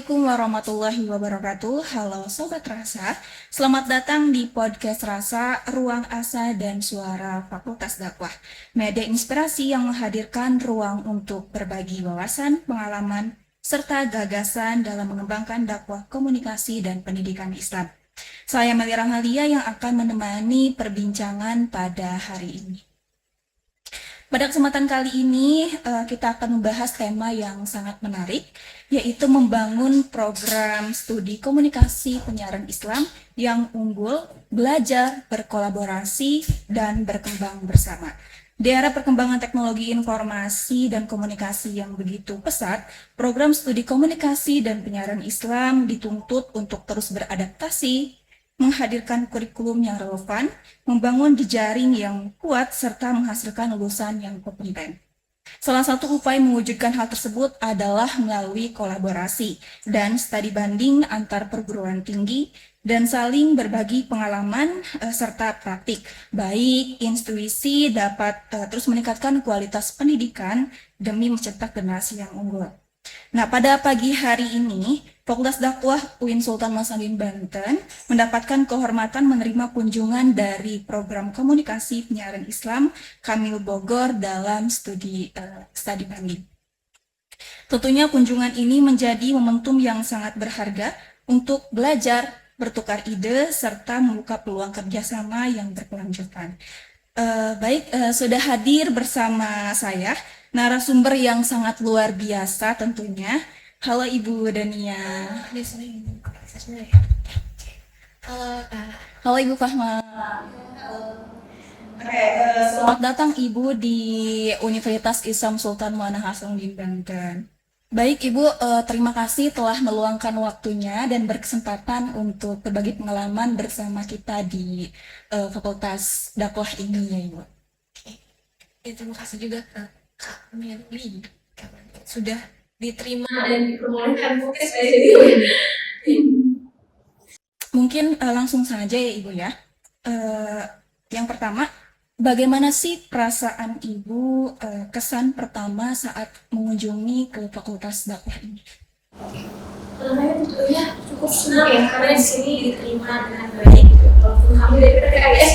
Assalamualaikum warahmatullahi wabarakatuh. Halo Sobat Rasa, selamat datang di podcast Rasa, Ruang Asa dan Suara Fakultas Dakwah. Media inspirasi yang menghadirkan ruang untuk berbagi wawasan, pengalaman, serta gagasan dalam mengembangkan dakwah komunikasi dan pendidikan Islam. Saya Meli Rahmalia yang akan menemani perbincangan pada hari ini. Pada kesempatan kali ini, kita akan membahas tema yang sangat menarik, yaitu membangun program studi komunikasi penyiaran Islam yang unggul, belajar, berkolaborasi, dan berkembang bersama. Di era perkembangan teknologi informasi dan komunikasi yang begitu pesat, program studi komunikasi dan penyiaran Islam dituntut untuk terus beradaptasi, menghadirkan kurikulum yang relevan, membangun jejaring yang kuat, serta menghasilkan lulusan yang kompeten. Salah satu upaya mewujudkan hal tersebut adalah melalui kolaborasi dan studi banding antar perguruan tinggi dan saling berbagi pengalaman serta praktik. Baik institusi dapat terus meningkatkan kualitas pendidikan demi mencetak generasi yang unggul. Nah, pada pagi hari ini, Fakultas Dakwah UIN Sultan Hasanuddin Banten mendapatkan kehormatan menerima kunjungan dari program komunikasi penyiaran Islam Kamil Bogor dalam studi banding. Tentunya kunjungan ini menjadi momentum yang sangat berharga untuk belajar, bertukar ide, serta membuka peluang kerjasama yang berkelanjutan. Sudah hadir bersama saya narasumber yang sangat luar biasa tentunya. Halo Ibu Dania. Halo Kak. Halo Ibu Fahma. Selamat datang Ibu di Universitas Islam Sultan Hasanuddin Banten. Baik Ibu, terima kasih telah meluangkan waktunya dan berkesempatan untuk berbagi pengalaman bersama kita di Fakultas Dakwah ini ya Ibu. Ya, terima kasih juga Kak Meli sudah diterima dan diperbolehkan podcast saya jadi. Mungkin langsung saja ya Ibu ya. Yang pertama, bagaimana sih perasaan Ibu kesan pertama saat mengunjungi ke Fakultas Dakwah ini? Saya tentunya cukup senang ya karena di sini diterima dengan baik gitu. Walaupun kami dari PKIS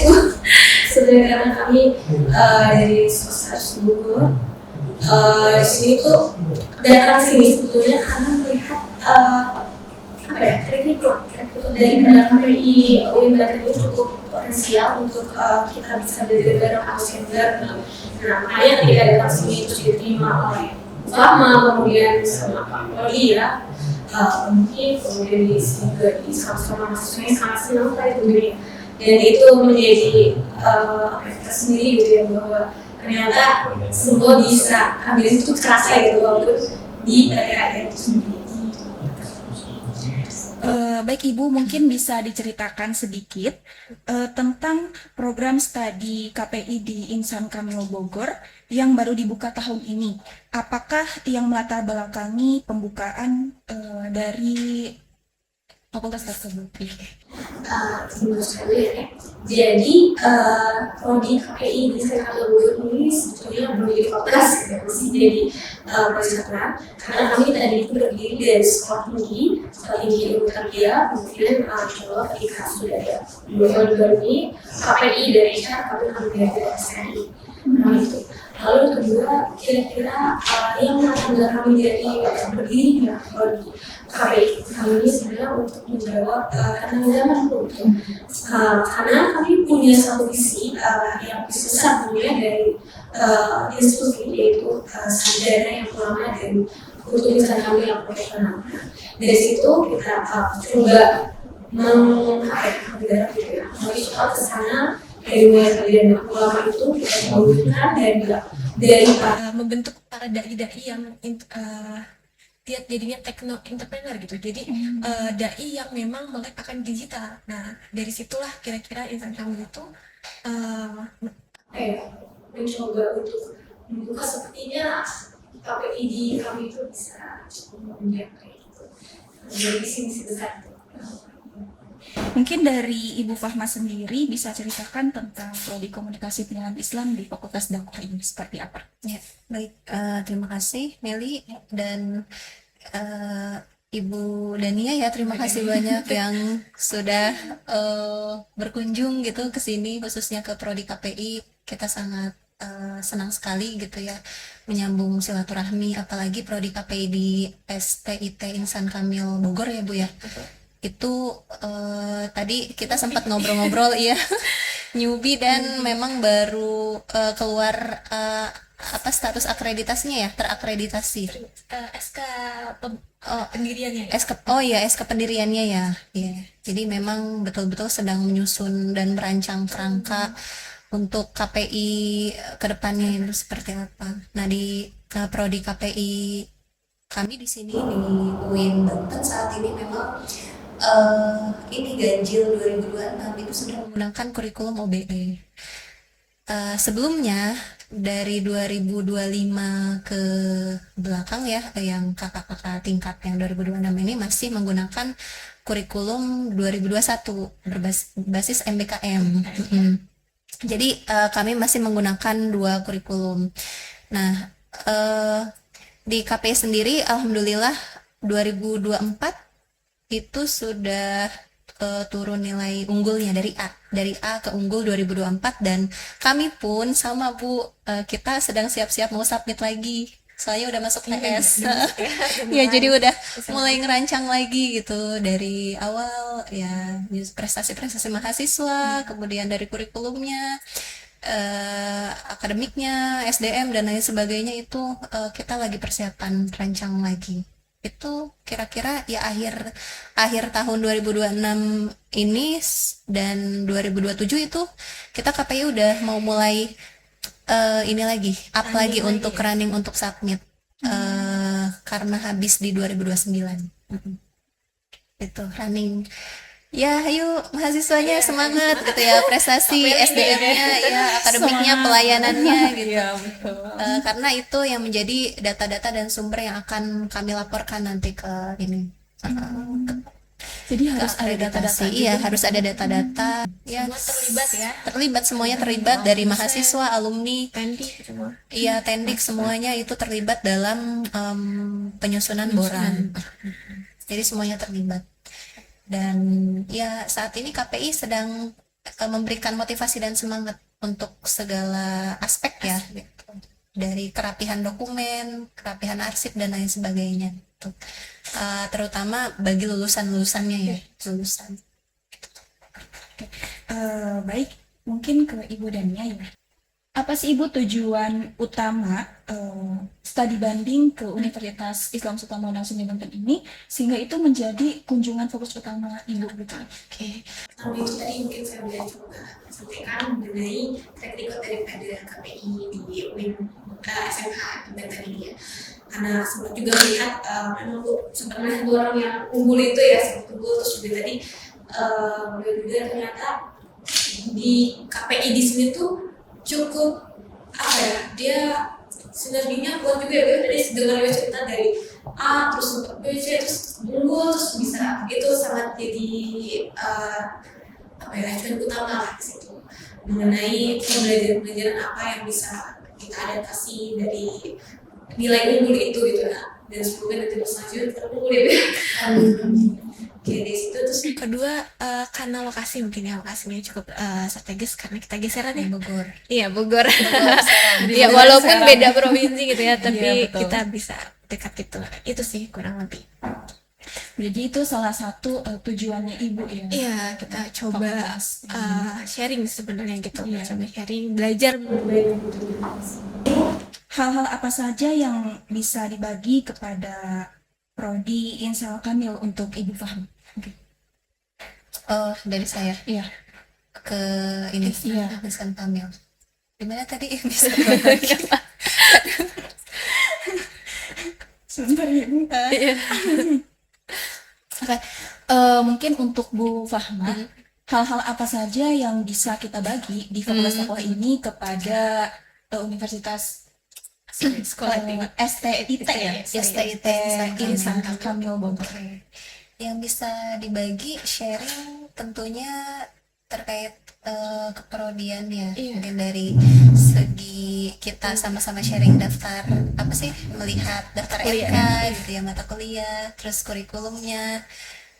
sebenarnya karena kami dari Sosas Bogor di sini tuh datang sini sebetulnya karena melihat rekrutan dari KPI UIN Banten ini cukup potensial untuk kita bisa belajar bareng Ausender. Nah, makanya ketika datang sini terus diterima oleh Fahma, kemudian sama Pak Loli ya, mungkin kemudian di sini juga di sama mahasiswanya sangat senang kali tentunya. Dan itu menjadi kita sendiri gitu ya, bahwa ternyata semua bisa ambil itu kerasa gitu walaupun di daerah itu sendiri. Baik Ibu, mungkin bisa diceritakan sedikit tentang program studi KPI di Insan Kamil Bogor yang baru dibuka tahun ini. Apakah yang melatar belakangi pembukaan dari fakultas tersebut? Jadi prodi KPI di Insan Bogor ini sebetulnya belum jadi fakultas, masih jadi peserta karena kami tadi itu terdiri dari sekolah tinggi ilmu tarbiyah, kemudian kalau ketika sudah ada dua ini KPI dari HR kami ambil dari SNI. Nah itu. Lalu yang kedua, kira-kira yang melatar kami jadi berdiri prodi KPI kami ini sebenarnya untuk menjawab tantangan zaman itu. Karena kami punya satu visi yang besar tentunya dari institusi yaitu sarjana yang lama dan kulturisasi kami yang profesional. Dari situ kita coba menggarap gitu ya, mencoba ke sana dari mulai kalian ulama itu kita mewujudkan dari membentuk para dai-dai yang dia jadinya techno entrepreneur gitu, jadi dai yang memang melek akan digital. Nah dari situlah kira-kira Insan Kamil itu mencoba untuk membuka sepertinya KPI di kami itu bisa menjadi kayak gitu. Jadi sini besar itu. Mungkin dari Ibu Fahma sendiri bisa ceritakan tentang prodi komunikasi penyiaran Islam di Fakultas Dakwah ini seperti apa? Ya, baik. Terima kasih Meli dan Ibu Dania ya, terima kasih banyak yang sudah berkunjung gitu ke sini, khususnya ke Prodi KPI. Kita sangat senang sekali gitu ya menyambung silaturahmi, apalagi Prodi KPI di STIT Insan Kamil Bogor ya Bu ya. Itu tadi kita sempat ngobrol-ngobrol ya, newbie dan memang baru keluar apa status akreditasinya ya, terakreditasi. SK Oh, pendiriannya. oh ya, SK pendiriannya ya. Iya. Jadi memang betul-betul sedang menyusun dan merancang kerangka untuk KPI ke depannya itu seperti apa. Nah, di prodi KPI kami di sini di UIN Banten saat ini memang ini ganjil 2026 itu sudah menggunakan kurikulum OBE. Sebelumnya dari 2025 ke belakang ya, yang kakak-kakak tingkat yang 2026 ini masih menggunakan kurikulum 2021 berbasis MBKM. Jadi kami masih menggunakan dua kurikulum. Nah, di KPI sendiri alhamdulillah 2024 itu sudah turun nilai unggulnya dari A ke unggul 2024 dan kami pun sama Bu, kita sedang siap-siap mau submit lagi soalnya udah masuk PS. Ya jadi udah mulai ngerancang lagi gitu dari awal ya, prestasi-prestasi mahasiswa, kemudian dari kurikulumnya, akademiknya, SDM dan lain sebagainya itu kita lagi persiapan rancang lagi. Itu kira-kira ya akhir tahun 2026 ini dan 2027 itu kita KPI udah mau mulai ini lagi up lagi untuk running untuk submit karena habis di 2029. Itu running. Ya, ayo mahasiswanya semangat gitu ya, prestasi SDM-nya ya, akademiknya, pelayanannya gitu. Iya, betul. Karena itu yang menjadi data-data dan sumber yang akan kami laporkan nanti ke ini. Jadi harus ada Akreditasi. data-data Iya, gitu. harus ada data-data. Ya, Semua terlibat ya. terlibat semuanya terlibat dari mahasiswa, alumni, Tendik semua. iya tendik semuanya itu terlibat dalam penyusunan boran. Jadi semuanya terlibat. Dan ya saat ini KPI sedang memberikan motivasi dan semangat untuk segala aspek ya, gitu. Dari kerapihan dokumen, kerapihan arsip dan lain sebagainya. Gitu. Terutama bagi lulusan-lulusannya ya, lulusan. Baik, mungkin ke Ibu Dania ya. Apa sih Ibu tujuan utama studi banding ke Universitas Islam Sultan Hasanuddin Banten ini sehingga itu menjadi kunjungan fokus utama Ibu gitu? Oke. Pertama itu tadi mungkin saya boleh coba sampaikan mengenai track record daripada KPI di UIN SMH di Banten ini ya. Karena sempat juga melihat memang sempat melihat dua orang yang unggul itu ya, sempat unggul terus juga tadi juga ternyata di KPI di sini tuh cukup apa ya, dia sinerginya kuat juga ya. Tadi dengar cerita dari A terus untuk B C terus unggul terus bisa itu sangat jadi apa ya, acuan utama lah di situ mengenai pembelajaran apa yang bisa kita adaptasi dari nilai unggul itu gitu ya, dan semoga nanti berselanjutnya kita unggul ya. Oke, dari situ terus kedua karena lokasi mungkin ya, lokasinya cukup strategis karena kita geseran ya. Bogor. Iya, Bogor. Di Ya Bogor walaupun sekarang. beda provinsi gitu ya, tapi Iya, betul. kita bisa dekat gitu. Itu sih kurang lebih. Jadi itu salah satu tujuannya Ibu ya. Iya, kita coba Fakultas. sharing sebenarnya gitu. Iya. Coba sharing, belajar. Hal-hal apa saja yang bisa dibagi kepada Prodi Insal Kamil untuk Ibu paham? Oke. Dari saya Iya. ke ini Iya. Insan Kamil. Gimana tadi bisa Sebentar ya Bu. Iya. Oke. Mungkin untuk Bu Fahma, hal-hal apa saja yang bisa kita bagi di Fakultas Dakwah ini kepada Universitas Sekolah tinggi. STIT ya? STIT Insan Kamil Bogor. Yang bisa dibagi sharing tentunya terkait keprodian ya. Iya. Mungkin dari segi kita sama-sama sharing daftar apa sih, melihat daftar Kuliah. MK gitu ya, mata kuliah, terus kurikulumnya,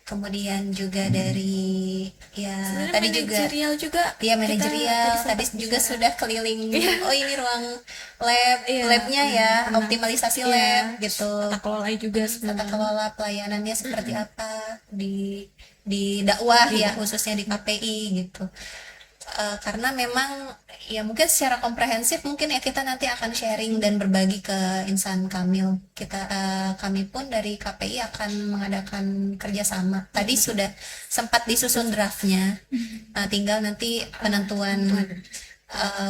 kemudian juga dari ya Sebenarnya tadi juga manajerial juga ya kita manajerial tadi sempat juga bicara. sudah keliling. Oh ini ruang lab, Iya, labnya ya, benar. optimalisasi Iya, lab gitu, tata kelola juga tata sebenarnya. kelola pelayanannya seperti apa di dakwah ya, khususnya di KPI gitu. Karena memang ya mungkin secara komprehensif mungkin ya kita nanti akan sharing dan berbagi ke insan Kamil. Kami pun dari KPI akan mengadakan kerjasama. Tadi sudah sempat disusun draftnya. Tinggal nanti penentuan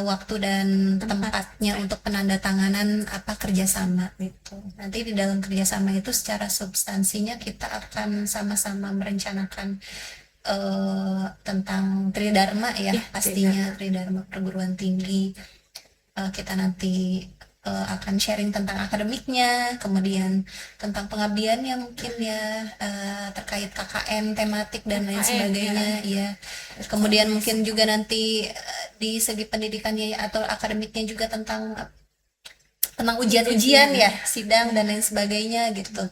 waktu dan tempatnya untuk penandatanganan apa kerjasama gitu. Nanti di dalam kerjasama itu secara substansinya kita akan sama-sama merencanakan tentang Tridharma ya, Iya, pastinya Tridharma perguruan tinggi. Kita nanti akan sharing tentang akademiknya, kemudian tentang pengabdiannya mungkin ya, terkait KKN tematik dan lain KKN, sebagainya ya. Kemudian mungkin juga nanti di segi pendidikannya atau akademiknya juga tentang ujian-ujian ya, sidang dan lain sebagainya gitu.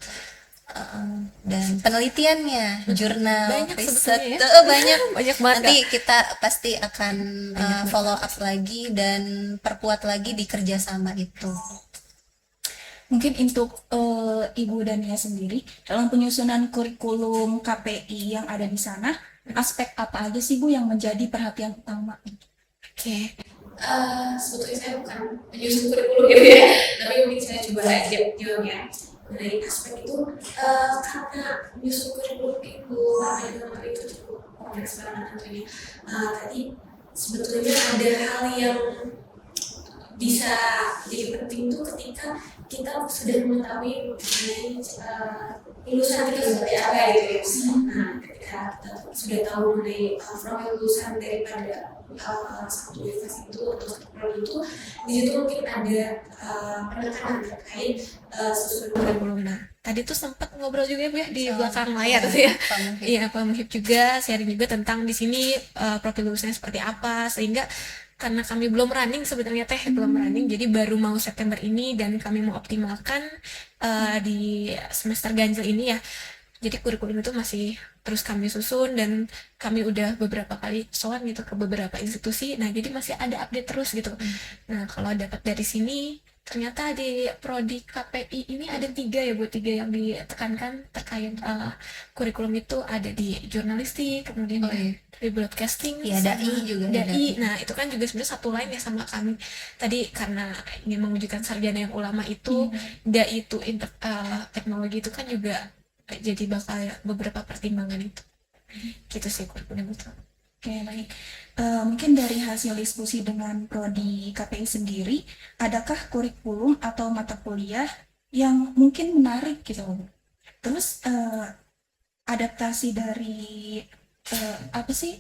Dan penelitiannya, jurnal, Banyak riset, sebetulnya ya. banyak. Banyak banget, Nanti kita pasti akan follow up lagi dan perkuat lagi di kerjasama itu. Mungkin untuk Ibu Dania sendiri, dalam penyusunan kurikulum KPI yang ada di sana, aspek apa aja sih Bu yang menjadi perhatian utama? Oke. Sebetulnya saya bukan penyusun kurikulum gitu ya, tapi mungkin saya coba jawabnya dari aspek itu, karena menyusun kurikulum itu apa itu cukup kompleks banget tentunya. Tadi sebetulnya ada hal yang bisa jadi penting itu ketika kita sudah mengetahui mengenai lulusan kita seperti apa gitu ya. Nah, ketika kita sudah tahu mengenai profil lulusan daripada satu universitas itu atau satu prodi itu, di situ mungkin ada penekanan terkait susunan Kurikulum. Nah, tadi tuh sempat ngobrol juga ya Bu ya di So, belakang layar tuh ya. Pak Muhib. Iya, Pak Muhib juga sharing juga tentang di sini profil lulusnya seperti apa, sehingga karena kami belum running sebenarnya belum running, jadi baru mau September ini dan kami mau optimalkan di semester ganjil ini ya. Jadi kurikulum itu masih terus kami susun dan kami udah beberapa kali soal gitu ke beberapa institusi. Nah, jadi masih ada update terus gitu. Nah, kalau dapat dari sini ternyata di prodi KPI ini ada 3 ya Bu, 3 yang ditekankan terkait kurikulum itu ada di jurnalistik, kemudian di broadcasting, Ya, sama dai juga ada. dai. Nah, itu kan juga sebenarnya satu line ya sama kami. Tadi karena ingin mewujudkan sarjana yang ulama itu, dai itu teknologi itu kan juga jadi bakal beberapa pertimbangan itu. Gitu sih kurikulum itu. Oke, baik. Mungkin dari hasil diskusi dengan prodi KPI sendiri, adakah kurikulum atau mata kuliah yang mungkin menarik gitu? Terus adaptasi dari apa sih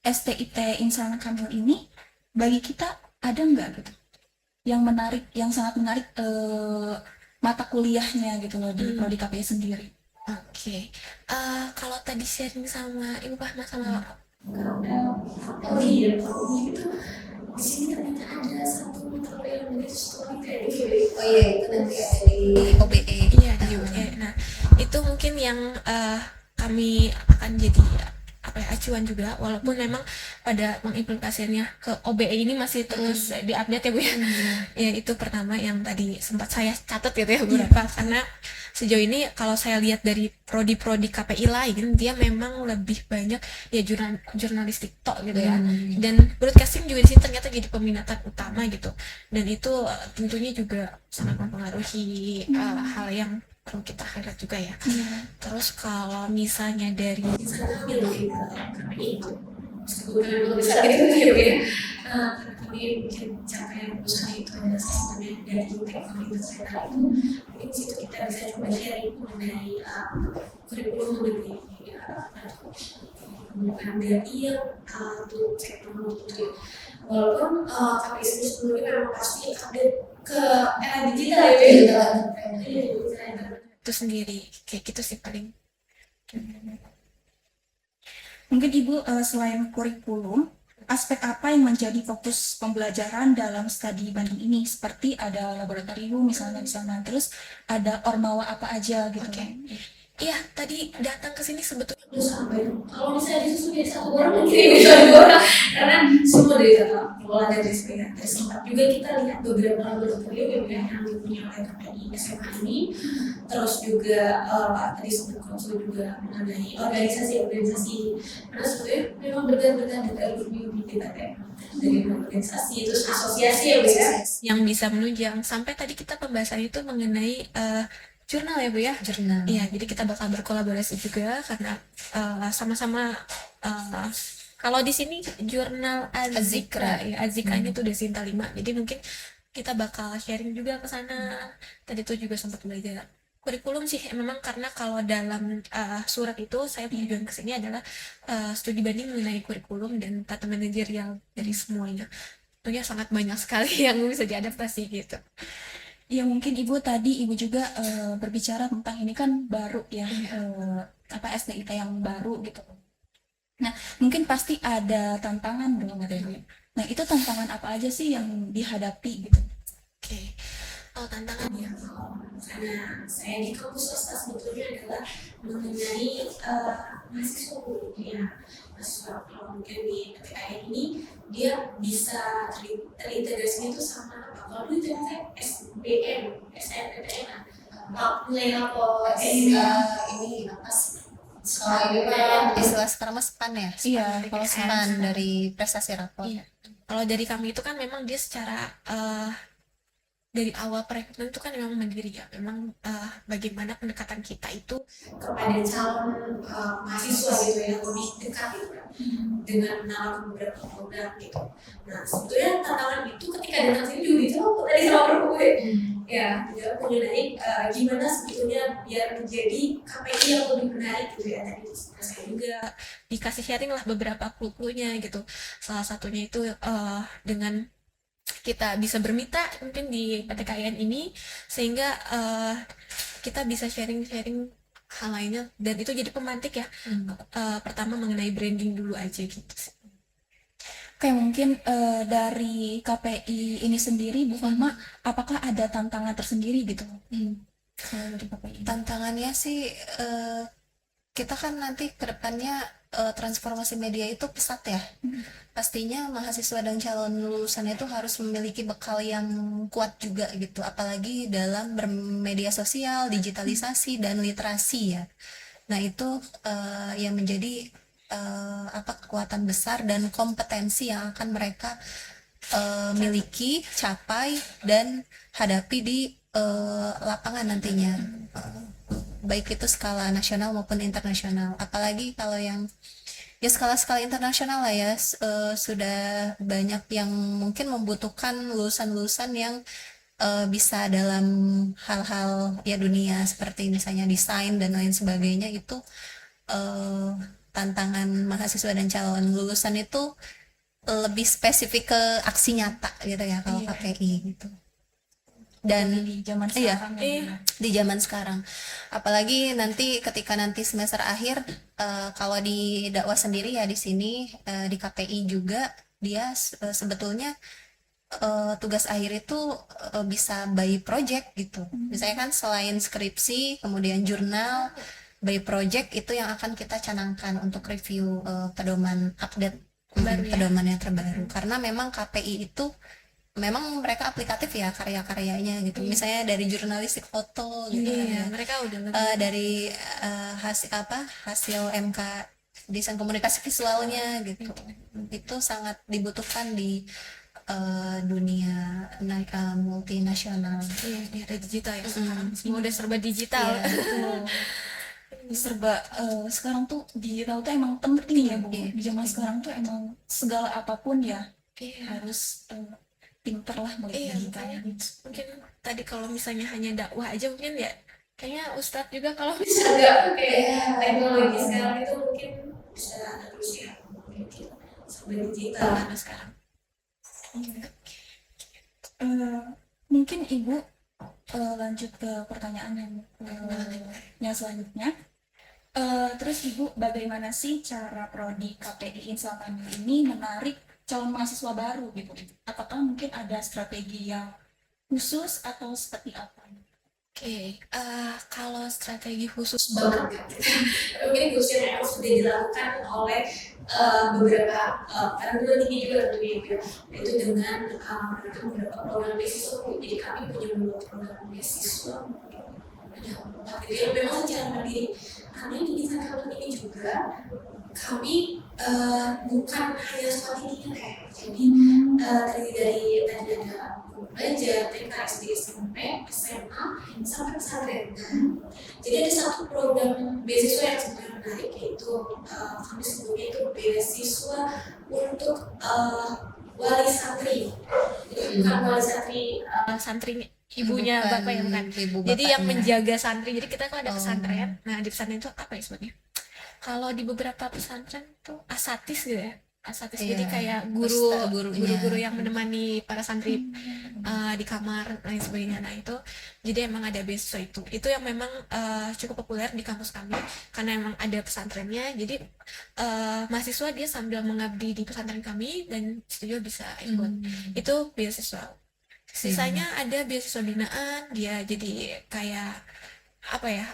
STIT Insan Kamil ini bagi kita ada nggak gitu? Yang menarik, yang sangat menarik mata kuliahnya gitu loh di prodi KPI sendiri. Oke. Kalau tadi sharing sama Ibu Fahma sama teknologi dan teknologi itu di sini ternyata ada satu mata kuliah yang menjadi storytelling gitu. Oh iya, itu nanti ada di OBE. iya di UE. Nah, itu mungkin yang kami akan jadi apa ya, acuan juga, walaupun memang pada mengimplementasinya ke OBE ini masih terus diupdate ya Bu ya. Ya, itu pertama yang tadi sempat saya catat gitu ya beberapa, karena sejauh ini kalau saya lihat dari prodi-prodi KPI lain, dia memang lebih banyak ya jurnalistik tok gitu ya, dan broadcasting juga di sini ternyata jadi peminatan utama gitu, dan itu tentunya juga sangat mempengaruhi hal yang perlu kita highlight juga ya. Terus kalau misalnya dari Insan Kamil gitu, KPI itu meskipun belum besar gitu ya Bu ya. Karena kami mungkin capaian perusahaan itu adalah satunya dari teknologi kesehatan itu, mungkin di situ kita bisa coba sharing mengenai kurikulum mengenai pembukaan dari yang untuk teknologi itu. Walaupun KPI sendiri sebelumnya memang pasti update ke era digital ya Bu ya. Iya, digital. itu sendiri kayak gitu sih paling. Mungkin Ibu selain kurikulum, aspek apa yang menjadi fokus pembelajaran dalam studi banding ini? Seperti ada laboratorium misalnya di sana, terus ada ormawa apa aja gitu. Oke. Iya, tadi datang ke sini sebetulnya Terus sampai kalau misalnya disusun jadi satu orang mungkin bisa dua orang karena semua dari tata kelola dan sebagainya. Sempat juga kita lihat beberapa laboratorium yang punya oleh KPI SMA ini. Terus juga tadi sempat konsul juga mengenai organisasi-organisasi. Karena sebetulnya memang berdasarkan dari grup kita kayak dari organisasi terus asosiasi ya Bu ya. yang bisa menunjang. Sampai tadi kita pembahasan itu mengenai jurnal ya Bu ya. Jurnal. Iya, jadi kita bakal berkolaborasi juga karena sama-sama kalau di sini jurnal Azikra ya, Azikranya tuh Desinta 5. Jadi mungkin kita bakal sharing juga ke sana. Tadi tuh juga sempat belajar kurikulum sih memang karena kalau dalam surat itu saya tujuan ke sini adalah studi banding mengenai kurikulum dan tata manajerial dari semuanya. Tentunya sangat banyak sekali yang bisa diadaptasi gitu. Ya mungkin Ibu tadi Ibu juga berbicara tentang ini kan baru ya, apa SDIT yang baru gitu. Nah mungkin pasti ada tantangan dong ada Ibu. Nah itu tantangan apa aja sih yang dihadapi gitu? Oke. Oh, tantangannya. Karena saya di kampus swasta sebetulnya adalah mengenai mahasiswa ya mahasiswa kalau mungkin di PPKN ini dia bisa terintegrasinya itu sama kalau dulu itu kan SNMPTN nilai rapor ini apa sih? Sekolah ini istilah sekarang mas SPAN ya? Iya, Kalau SPAN dari prestasi rapor. Iya. Kalau dari kami itu kan memang dia secara dari awal perekrutan itu kan memang mandiri ya. Memang bagaimana pendekatan kita itu kepada calon mahasiswa gitu ya lebih dekat gitu kan dengan menawarkan beberapa program gitu. Nah sebetulnya tantangan itu ketika datang sini juga dijawab tadi sama Bro gue ya dijawab mengenai gimana sebetulnya biar menjadi KPI yang lebih menarik gitu ya tadi saya juga dikasih sharing lah beberapa clue-nya gitu. Salah satunya itu dengan kita bisa bermitra mungkin di PTKN ini sehingga kita bisa sharing-sharing hal lainnya dan itu jadi pemantik ya. Pertama mengenai branding dulu aja gitu sih. Kayak mungkin dari KPI ini sendiri Bu Fahma, apakah ada tantangan tersendiri gitu? Kalau dari KPI. Tantangannya sih kita kan nanti kedepannya transformasi media itu pesat ya. Pastinya mahasiswa dan calon lulusan itu harus memiliki bekal yang kuat juga gitu. Apalagi dalam bermedia sosial, digitalisasi dan literasi ya. Nah itu yang menjadi kekuatan besar dan kompetensi yang akan mereka miliki, capai dan hadapi di lapangan nantinya. Baik itu skala nasional maupun internasional. Apalagi kalau yang ya skala-skala internasional lah ya, sudah banyak yang mungkin membutuhkan lulusan-lulusan yang bisa dalam hal-hal ya dunia seperti misalnya desain dan lain sebagainya. Itu tantangan mahasiswa dan calon lulusan itu lebih spesifik ke aksi nyata gitu ya kalau KPI gitu. Dan di zaman sekarang di zaman sekarang apalagi nanti ketika nanti semester akhir kalau di dakwah sendiri ya di sini di KPI juga dia sebetulnya tugas akhir itu bisa by project gitu. Misalnya kan selain skripsi kemudian jurnal, by project itu yang akan kita canangkan untuk review pedoman update pedoman yang terbaru karena memang KPI itu memang mereka aplikatif ya karya-karyanya gitu. Misalnya dari jurnalistik foto gitu ya. Mereka udah dari hasil MK desain komunikasi visualnya gitu. Itu sangat dibutuhkan di dunia multinasional. Iya, ada digital ya sekarang. Semua udah serba digital. Serba sekarang tuh digital tuh emang penting ya Bu. Di zaman sekarang tuh emang segala apapun ya harus pinter lah melihat digitalnya. Mungkin tadi kalau misalnya hanya dakwah aja mungkin ya kayaknya Ustadz juga kalau bisa nggak kayak teknologi sekarang itu mungkin bisa terus ya sampai digital karena sekarang mungkin Ibu lanjut ke pertanyaan yang selanjutnya. Terus Ibu bagaimana sih cara prodi KPI Insalam ini menarik calon mahasiswa baru gitu? Apakah mungkin ada strategi yang khusus atau seperti apa? Oke, kalau strategi khusus banget kan mungkin khusus yang emang sudah dilakukan oleh beberapa perguruan tinggi juga tentunya gitu. Itu dengan mereka beberapa program beasiswa. Jadi kami punya beberapa program beasiswa ada 4 gitu yang memang secara mandiri, karena di desain kampus ini juga kami bukan hanya sekolah tinggi kayak jadi terdiri dari tadi ada belajar TK, SD, SMP, SMA sampai pesantren. Jadi ada satu program beasiswa yang sebenarnya menarik, yaitu kami sebutnya itu beasiswa untuk wali santri. Jadi bukan wali santri santri ibunya Bukan bapak ya bukan. ibu Jadi yang bapaknya. menjaga santri. Jadi kita kan ada Oh. pesantren. Nah di pesantren itu apa ya sebutnya? Kalau di beberapa pesantren tuh asatis gitu ya. Asatis jadi Iya, kayak ustaz, gurunya. guru-guru yang menemani para santri di kamar dan lain sebagainya. Nah itu jadi emang ada beasiswa itu yang memang cukup populer di kampus kami karena emang ada pesantrennya. Jadi mahasiswa dia sambil mengabdi di pesantren kami dan studio bisa ikut. Itu beasiswa. Sisanya ada beasiswa binaan, dia jadi kayak apa ya?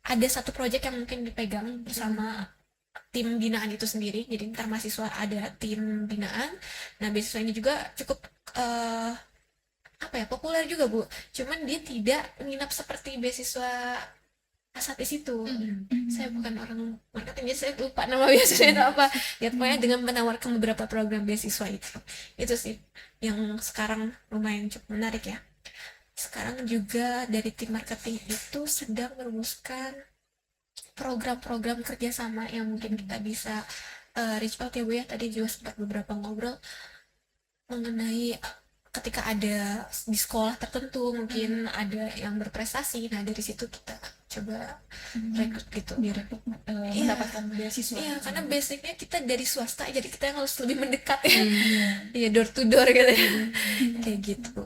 Ada satu proyek yang mungkin dipegang bersama tim binaan itu sendiri. Jadi ntar mahasiswa ada tim binaan. Nah beasiswa ini juga cukup apa ya populer juga Bu. Cuman dia tidak menginap seperti beasiswa asatis itu. Saya bukan orang marketing, jadi saya lupa nama beasiswa itu apa. Ya pokoknya dengan menawarkan beberapa program beasiswa itu sih yang sekarang lumayan cukup menarik ya. Sekarang juga dari tim marketing itu sedang merumuskan program-program kerjasama yang mungkin kita bisa reach out ya Bu ya. Tadi juga sempat beberapa ngobrol mengenai ketika ada di sekolah tertentu mungkin ada yang berprestasi. Nah dari situ kita coba rekrut gitu. Iya. Mendapatkan beasiswa. Iya, karena basicnya kita dari swasta, jadi kita yang harus lebih mendekat ya. Iya, door to door gitu ya. Kayak gitu.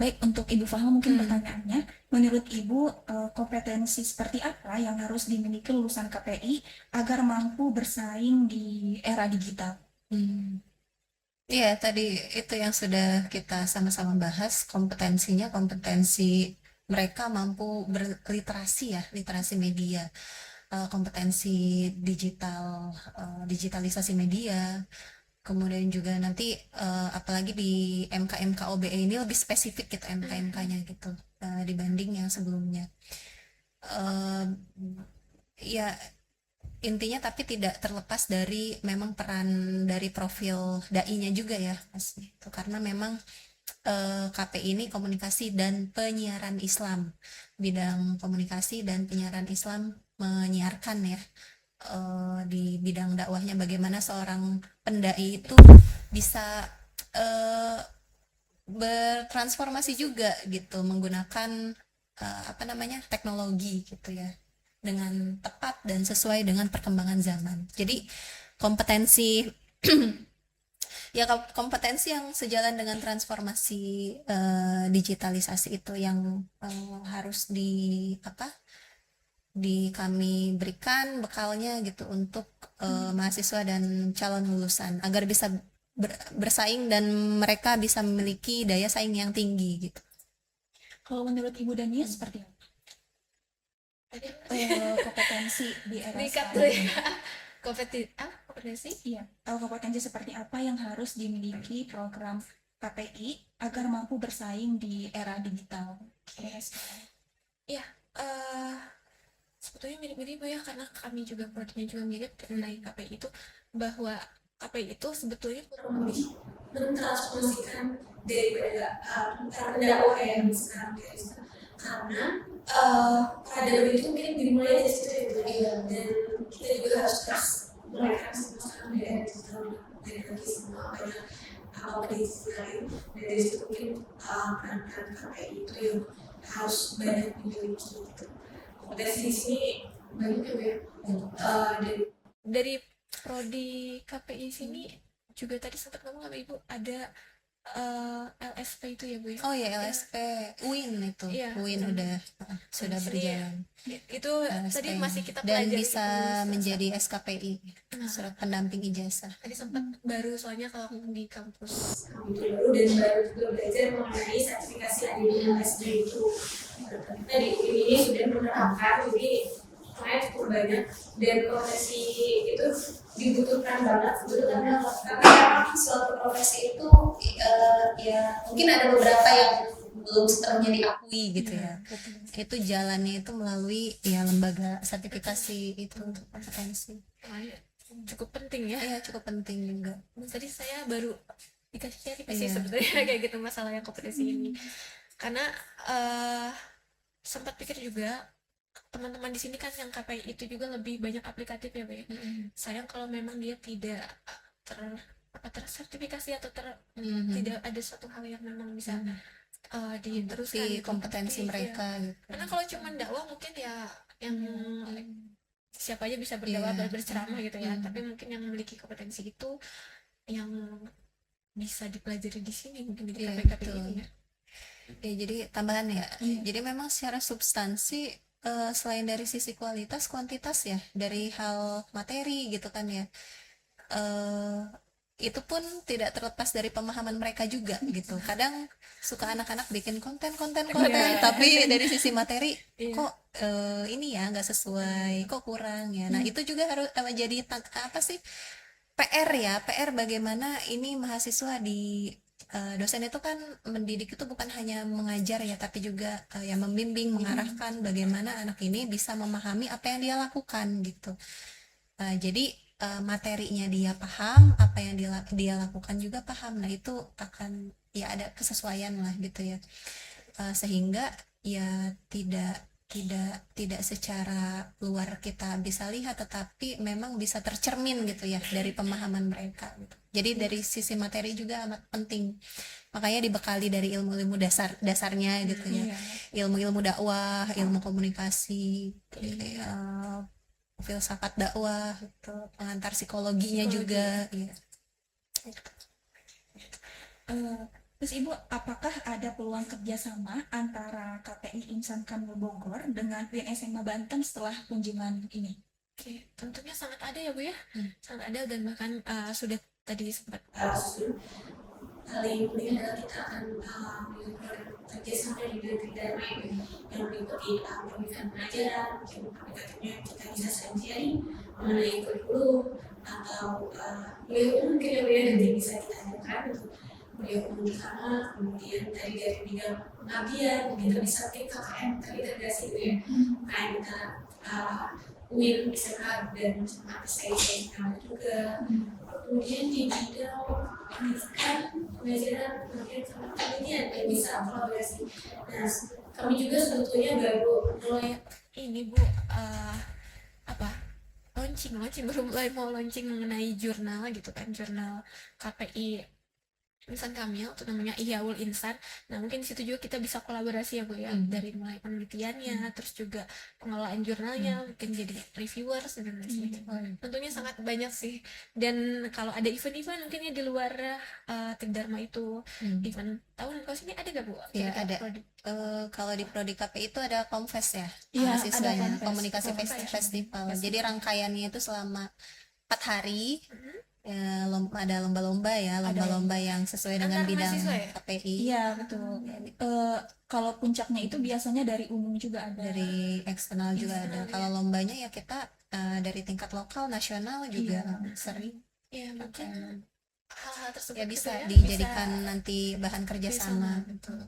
Baik, untuk Ibu Fahma mungkin pertanyaannya, menurut Ibu kompetensi seperti apa yang harus dimiliki lulusan KPI agar mampu bersaing di era digital? Iya, tadi itu yang sudah kita sama-sama bahas, kompetensi mereka mampu berliterasi ya, literasi media, kompetensi digital, digitalisasi media, kemudian juga nanti apalagi di MK OBE ini lebih spesifik gitu MK-nya gitu dibanding yang sebelumnya. Ya intinya tapi tidak terlepas dari memang peran dari profil dai-nya juga ya Mas itu karena memang KPI ini komunikasi dan penyiaran Islam, bidang komunikasi dan penyiaran Islam menyiarkan ya di bidang dakwahnya bagaimana seorang pendai itu bisa bertransformasi juga gitu menggunakan apa namanya teknologi gitu ya dengan tepat dan sesuai dengan perkembangan zaman. Jadi kompetensi ya kompetensi yang sejalan dengan transformasi digitalisasi itu yang harus kami berikan bekalnya gitu untuk mahasiswa dan calon lulusan agar bisa bersaing dan mereka bisa memiliki daya saing yang tinggi gitu. Kalau menurut Ibu Dania seperti apa? Kompetensi di era Dikat sekarang. ya. Kompetensi? Iya, kompetensi seperti apa yang harus dimiliki program KPI agar mampu bersaing di era digital? Iya, sebetulnya mirip-mirip ya karena kami juga prodinya juga mirip mengenai KPI itu bahwa KPI itu sebetulnya kurang lebih mentransformasikan daripada para pendakwah yang sekarang di Islam, karena peradaban itu mungkin dimulai dari situ ya, dan kita juga harus terus mereka sekarang di era digital dan lagi semua banyak apa lain dari situ mungkin peran-peran KPI itu yang harus banyak dimiliki gitu. Kompetensi di sini banyak ya dari prodi KPI sini juga tadi sempat ngomong sama Ibu ada LSP itu ya Bu ya. Oh ya, LSP UIN itu. Iya. UIN udah sudah Sini berjalan. itu tadi LSP-nya. masih kita Dan pelajari bisa itu, menjadi SKPI, Nah. surat pendamping ijazah. tadi sempat baru soalnya kalau di kampus kami itu baru dan baru juga belajar mengenai sertifikasi ADMSD itu. Kita di UIN ini sudah menerapkan, jadi saya cukup banyak dan profesi itu dibutuhkan banget sebetulnya karena memang suatu profesi itu ya mungkin ada beberapa yang belum sepenuhnya diakui Gitu ya. Itu jalannya itu melalui ya lembaga sertifikasi itu untuk kompetensi. makanya cukup penting ya. Ya cukup penting juga. Tadi saya baru dikasih sih Iya. sebetulnya kayak gitu masalah yang kompetensi ini, karena sempat pikir juga teman-teman di sini kan yang KPI itu juga lebih banyak aplikatif ya Bu ya. Sayang kalau memang dia tidak tersertifikasi atau tidak ada suatu hal yang memang bisa diteruskan Di gitu. kompetensi Iya. mereka gitu. Karena kalau cuma dakwah mungkin ya yang siapa aja bisa berdakwah Iya. berceramah gitu ya, tapi mungkin yang memiliki kompetensi itu yang bisa dipelajari di sini mungkin di Iya, KPI betul. ini ya. Ya jadi tambahan ya. Jadi memang secara substansi selain dari sisi kualitas, kuantitas ya, dari hal materi gitu kan ya. Itu pun tidak terlepas dari pemahaman mereka juga gitu. Kadang suka anak-anak bikin konten, tapi dari sisi materi kok ini ya nggak sesuai, kok kurang ya. Nah itu juga harus jadi apa sih PR bagaimana ini mahasiswa di dosen itu kan mendidik itu bukan hanya mengajar ya, tapi juga ya membimbing, mengarahkan bagaimana anak ini bisa memahami apa yang dia lakukan gitu. Jadi materinya dia paham, apa yang dia lakukan juga paham. Nah itu akan ya ada kesesuaian lah gitu ya. Sehingga ya tidak secara luar kita bisa lihat, tetapi memang bisa tercermin gitu ya dari pemahaman mereka gitu. Jadi dari sisi materi juga amat penting, makanya dibekali dari ilmu-ilmu dasarnya gitu ya, ilmu-ilmu dakwah, ilmu komunikasi, filsafat dakwah gitu, pengantar psikologinya juga ya. Terus Ibu, apakah ada peluang kerjasama antara KPI Insan Kamil Bogor dengan UIN SMA Banten setelah kunjungan ini? Oke, tentunya sangat ada ya Bu ya, sangat ada, dan bahkan sudah tadi sempat kali ini adalah kita akan melakukan kerjasama di bidang pidana yang meliputi pemberitaan pengajaran, mungkin aplikatifnya kita bisa sharing mengenai kurikulum atau mungkin yang nanti bisa kita adakan untuk beliau di sana, kemudian tadi dari bidang pengabdian kita bisa KKN terintegrasi gitu ya, kayak kita UIN SMK dan SMK juga, kemudian di bidang pendidikan, pengajaran, kemudian sama penelitian yang bisa kolaborasi. Nah, kami juga sebetulnya baru mulai ini Bu, launching baru mulai mau launching mengenai jurnal gitu kan, jurnal KPI Insan Kamil itu namanya Ihyaul Insan. Nah mungkin di situ juga kita bisa kolaborasi ya Bu ya, dari mulai penelitiannya, terus juga pengelolaan jurnalnya, mungkin jadi reviewers dan lain sebagainya. Tentunya sangat banyak sih. Dan kalau ada event-event mungkin ya di luar Tridharma itu, event tahunan kalau sini ada gak Bu? Ya ada. Kalau di Prodi KPI itu ada Komfes ya, Iya, mahasiswanya, ada komunikasi festival. Jadi rangkaiannya itu selama 4 hari. Ya, ada lomba-lomba yang sesuai dengan Antar bidang mahasiswa ya? KPI. Iya, betul. Kalau puncaknya itu biasanya dari umum juga ada. Dari eksternal juga ada. Kalau lombanya ya kita dari tingkat lokal, nasional juga sering. Iya, mungkin hal-hal tersebut Ya bisa gitu dijadikan nanti bahan kerjasama. betul.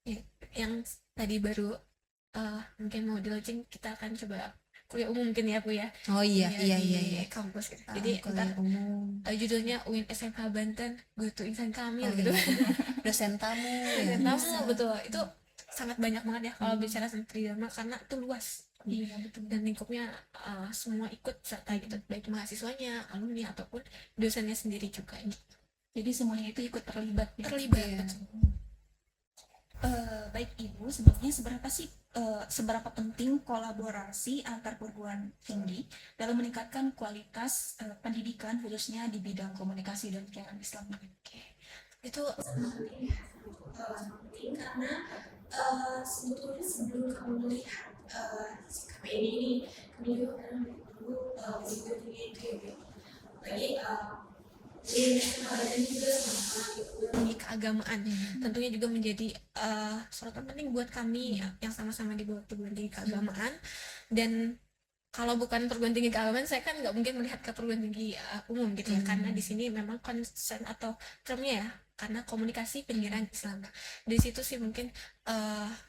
Ya, yang tadi baru mungkin mau di launching, kita akan coba kuliah umum mungkin ya Bu ya. Oh iya di kampus gitu. Jadi kuliah ntar umum. judulnya UIN SMK Banten Go to Insan Kamil gitu. Dosen tamu ya. Dan tamu betul, itu sangat banyak banget ya kalau bicara tentang Tridharma, karena itu luas. Iya, betul. Dan lingkupnya semua ikut serta gitu, baik mahasiswanya, alumni ataupun dosennya sendiri juga. Jadi semuanya itu ikut terlibat. Ya? Terlibat. Baik Ibu, sebenarnya seberapa penting kolaborasi antar perguruan tinggi dalam meningkatkan kualitas pendidikan khususnya di bidang komunikasi dan penyiaran Islam? Itu sangat penting ya, sangat penting karena sebetulnya sebelum kamu melihat si KPI ini kamu juga kadang perlu berpikir tinggi itu ya, lagi ini ada juga sama gitu. di keagamaan tentunya juga menjadi sorotan penting buat kami yang sama-sama di bawah perguruan tinggi keagamaan. Dan kalau bukan perguruan tinggi keagamaan, saya kan nggak mungkin melihat ke perguruan tinggi umum gitu ya, karena di sini memang concern atau termnya ya karena komunikasi penyiaran Islam. Di situ sih mungkin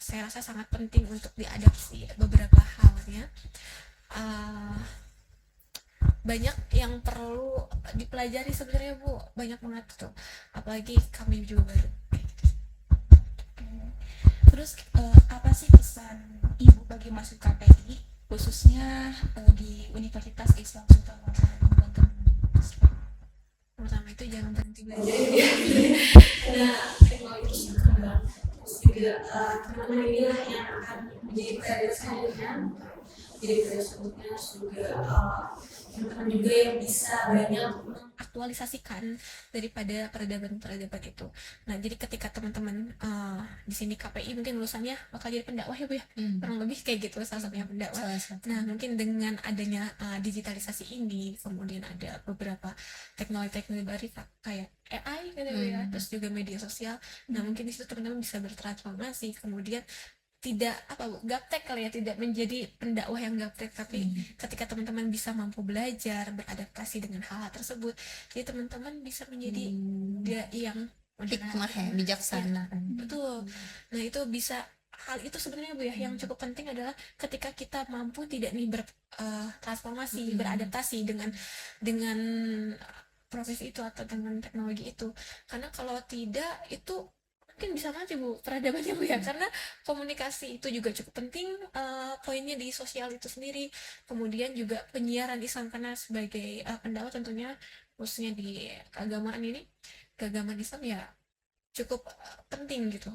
saya rasa sangat penting untuk diadopsi beberapa halnya. Banyak yang perlu dipelajari sebenarnya Bu, banyak banget tuh, apalagi kami juga baru. Terus apa sih pesan Ibu bagi mahasiswa KPI khususnya di Universitas Islam Sultan Hamengkubuwono Banten? Pertama itu jangan berhenti belajar. Karena teknologi terus berkembang, terus juga teman-teman inilah yang akan menjadi kreatif selanjutnya, jadi kreatif selanjutnya, terus juga teman-teman juga yang bisa banyak Aktualisasikan daripada peradaban-peradaban itu. Nah, jadi ketika teman-teman di sini KPI mungkin lulusannya bakal jadi pendakwah ya Bu ya, kurang lebih kayak gitu, salah satunya pendakwah. Nah, mungkin dengan adanya digitalisasi ini, kemudian ada beberapa teknologi-teknologi baru kayak AI gitu ya, terus juga media sosial. Nah, mungkin di situ teman-teman bisa bertransformasi, kemudian tidak gaptek kali ya, tidak menjadi pendakwah yang gaptek, tapi ketika teman-teman bisa mampu belajar beradaptasi dengan hal tersebut, jadi teman-teman bisa menjadi dia yang hikmah ya, bijaksana. betul. Nah, itu bisa, hal itu sebenarnya Bu ya yang cukup penting adalah ketika kita mampu tidak nih bertransformasi, beradaptasi dengan proses itu atau dengan teknologi itu. Karena kalau tidak, itu mungkin bisa mati Bu peradabannya Bu ya, karena komunikasi itu juga cukup penting, poinnya di sosial itu sendiri. Kemudian juga penyiaran Islam, karena sebagai pendakwah tentunya khususnya di keagamaan Islam ya cukup penting gitu.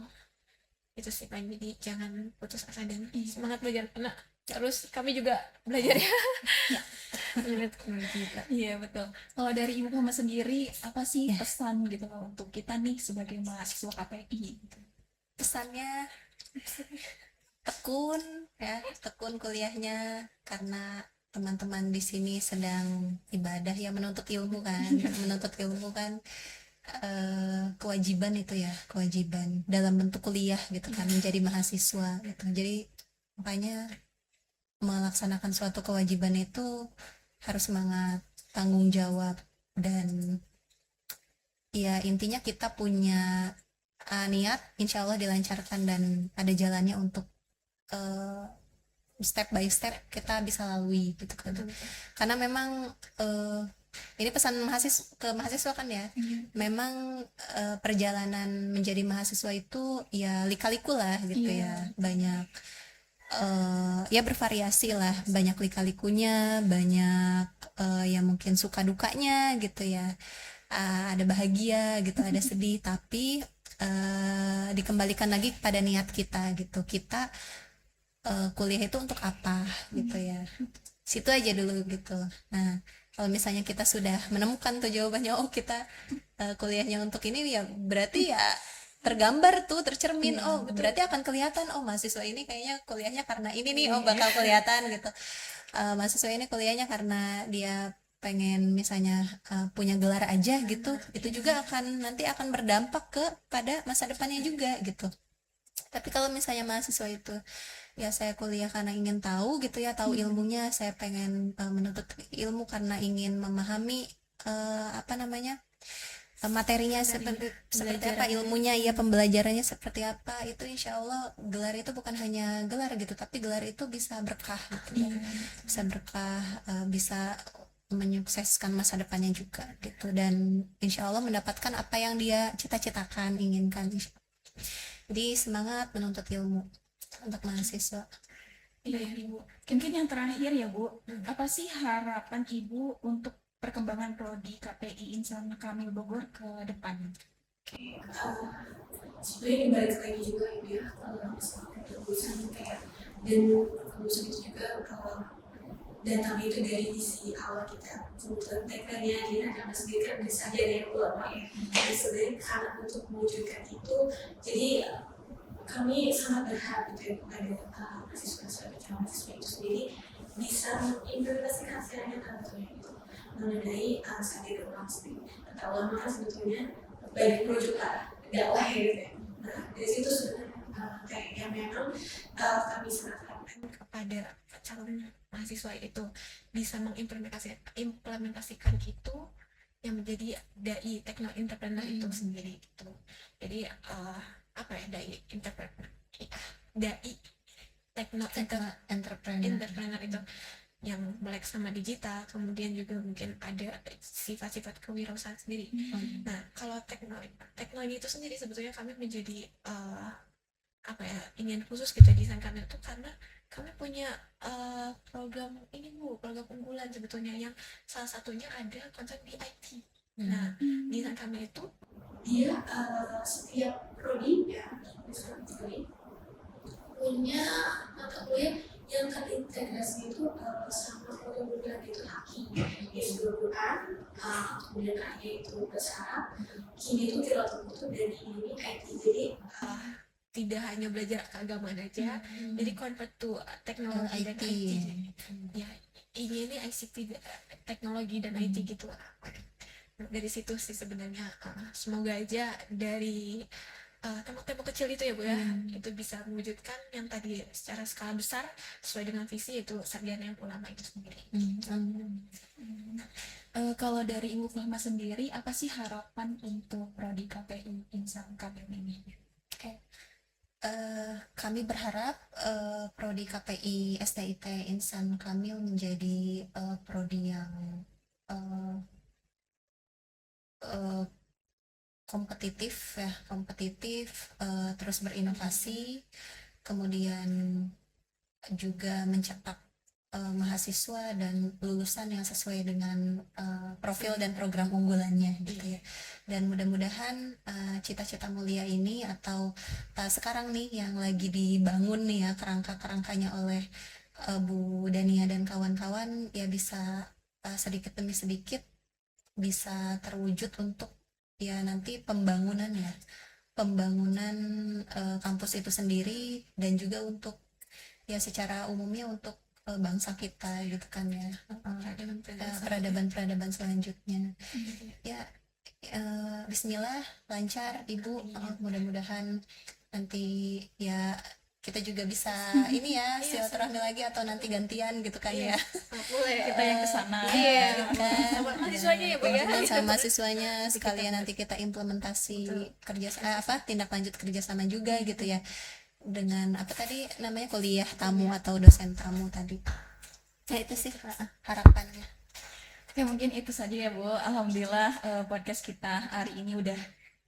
Itu sih Pak, jadi jangan putus asa dan semangat belajar, karena terus kami juga belajar ya. Iya betul. Kalau dari Ibu Muhammad sendiri apa sih pesan gitu loh untuk kita nih sebagai mahasiswa KPI? Pesannya tekun kuliahnya, karena teman-teman di sini sedang ibadah ya, menuntut ilmu kan kewajiban itu ya, kewajiban dalam bentuk kuliah gitu kan, menjadi mahasiswa gitu. Jadi makanya melaksanakan suatu kewajiban itu harus semangat, tanggung jawab, dan ya intinya kita punya niat, insya Allah dilancarkan dan ada jalannya untuk step by step kita bisa lalui gitu kan. Karena memang ini pesan mahasiswa kan ya, memang perjalanan menjadi mahasiswa itu ya lika-liku lah gitu ya, banyak ya bervariasi lah, banyak lika-likunya, banyak ya mungkin suka dukanya gitu ya, ada bahagia gitu, ada sedih, tapi dikembalikan lagi pada niat kita gitu, kita kuliah itu untuk apa gitu ya, situ aja dulu gitu. Nah, kalau misalnya kita sudah menemukan tuh jawabannya, oh kita kuliahnya untuk ini, ya berarti ya tergambar tuh, tercermin, oh berarti akan kelihatan, oh mahasiswa ini kayaknya kuliahnya karena ini nih, oh bakal kelihatan gitu. Mahasiswa ini kuliahnya karena dia pengen misalnya punya gelar aja gitu, itu juga nanti akan berdampak pada masa depannya juga gitu. Tapi kalau misalnya mahasiswa itu ya saya kuliah karena ingin tahu gitu ya, tahu ilmunya, saya pengen menuntut ilmu karena ingin memahami materinya seperti apa, ilmunya ya, pembelajarannya seperti apa, itu insya Allah gelar itu bukan hanya gelar gitu, tapi gelar itu bisa berkah gitu ya, bisa berkah, bisa menyukseskan masa depannya juga gitu, dan insya Allah mendapatkan apa yang dia cita-citakan, inginkan. Jadi semangat menuntut ilmu untuk mahasiswa. Iya Ibu. Mungkin yang terakhir ya Bu, apa sih harapan Ibu untuk perkembangan prodi KPI Insan Kamil Bogor ke depan? Sebenarnya balik lagi juga ya, soal jurusan kayak, dan jurusan itu juga dan kami itu dari visi awal kita. Kemudian tekniknya di Nakama sendiri kan bisa dari ulama ya. Jadi sebenarnya karena untuk mewujudkan itu, jadi kami sangat berharap gitu ya kepada mahasiswa dan mahasiswa itu sendiri bisa mengimplementasikan secara nyata gitu mengenai strategi ulang sendiri. Kata ulama kan sebetulnya baik pro juga dakwah gitu ya. Nah dari situ sebenarnya kayak yang memang kami sangat harapkan kepada calon mahasiswa itu bisa mengimplementasikan itu yang menjadi dai techno entrepreneur itu sendiri gitu. Jadi apa ya, dai techno entrepreneur itu yang melek sama digital, kemudian juga mungkin ada sifat-sifat kewirausahaan sendiri. Nah kalau teknologi itu sendiri sebetulnya kami menjadi apa ya, ingin khusus gitu desain kami itu karena kami punya program unggulan sebetulnya yang salah satunya ada konsep di IT. Nah desain kami itu dia setiap prodi ya punya mata kuliah yang terintegrasi itu sama program unggulan itu HAKI yaitu Quran, kemudian karya itu bersyarat, kini itu tidak itu dari ini IT. Jadi tidak hanya belajar keagamaan aja, jadi convert to teknologi dan IT. Ya, ini ICT teknologi dan IT gitu. Dari situ sih sebenarnya semoga aja dari tembok-tembok kecil itu ya Bu ya, itu bisa mewujudkan yang tadi secara skala besar sesuai dengan visi itu sarjana yang ulama itu sendiri. Kalau dari Ibu Fahma sendiri, apa sih harapan untuk prodi KPI Insan Kamil ini? Kami berharap prodi KPI STIT Insan Kamil menjadi prodi yang kompetitif, terus berinovasi, kemudian juga mencetak mahasiswa dan lulusan yang sesuai dengan profil dan program unggulannya gitu ya. Dan mudah-mudahan cita-cita mulia ini atau sekarang nih yang lagi dibangun nih ya kerangka-kerangkanya oleh Bu Dania dan kawan-kawan ya bisa sedikit demi sedikit bisa terwujud untuk ya nanti pembangunan kampus itu sendiri dan juga untuk ya secara umumnya untuk bangsa kita gitu kan ya, peradaban selanjutnya ya. Bismillah lancar Ibu, mudah-mudahan nanti ya kita juga bisa ini ya silaturahmi lagi atau nanti gantian gitu kan ya. Boleh Kita yang kesana. Sama mahasiswanya ya Bu ya. Sama mahasiswanya sekalian nanti kita implementasi tindak lanjut kerjasama juga gitu ya dengan apa tadi namanya kuliah tamu atau dosen tamu tadi. Ya itu sih harapannya. Oke, mungkin itu saja ya Bu. Alhamdulillah podcast kita hari ini udah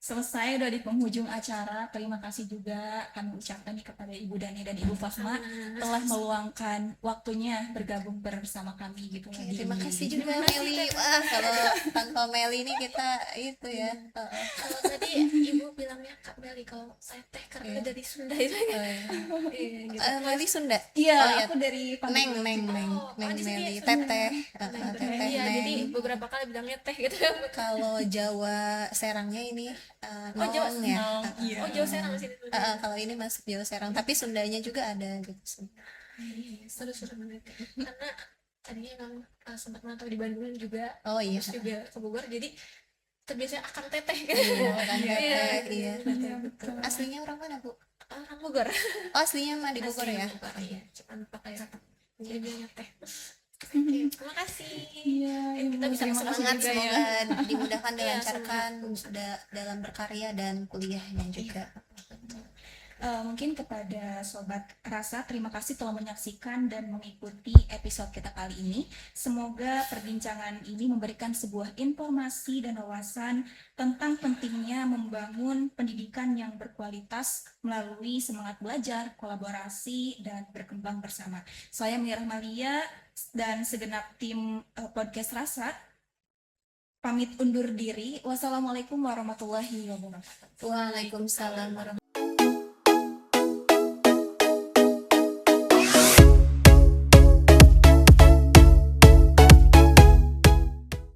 selesai, udah di penghujung acara. Terima kasih juga kami ucapkan nih kepada Ibu Dani dan Ibu Fahma telah meluangkan waktunya bergabung bersama kami gitu. Terima kasih juga Meli. Wah, kalau tanpa Meli ini kita itu ya. Kalau tadi Ibu bilangnya Kak Meli, kalau saya teh karena dari Sunda itu ya. Gitu. Meli Sunda. Iya, aku dari Neng Meli, teteh. Iya, jadi beberapa kali bilangnya teh gitu. Kalau Jawa Serangnya ini Jawa Nong ya. Oh, Jawa Serang sini. Kalau ini masuk Jawa Serang, tapi Sundanya juga ada gitu. Seru-seru banget. Karena tadinya emang sempat merantau di Bandung juga. Oh iya. Terus juga ke Bogor, jadi terbiasa akan teteh kan. Iya. Aslinya orang mana Bu? Orang Bogor. Oh, aslinya mah di Bogor ya. Iya, cuman pakai rata. Jadi bilangnya teh. Terima kasih. Iya, Kita bisa terima kasih Semangat, juga ya. semoga dimudahkan dilancarkan dalam berkarya dan kuliahnya juga. Mungkin kepada Sobat Rasa, terima kasih telah menyaksikan dan mengikuti episode kita kali ini. Semoga perbincangan ini memberikan sebuah informasi dan wawasan tentang pentingnya membangun pendidikan yang berkualitas melalui semangat belajar, kolaborasi, dan berkembang bersama. Saya Mira Malia dan segenap tim Podcast Rasa pamit undur diri. Wassalamualaikum warahmatullahi wabarakatuh. Waalaikumsalam warahmatullahi wabarakatuh.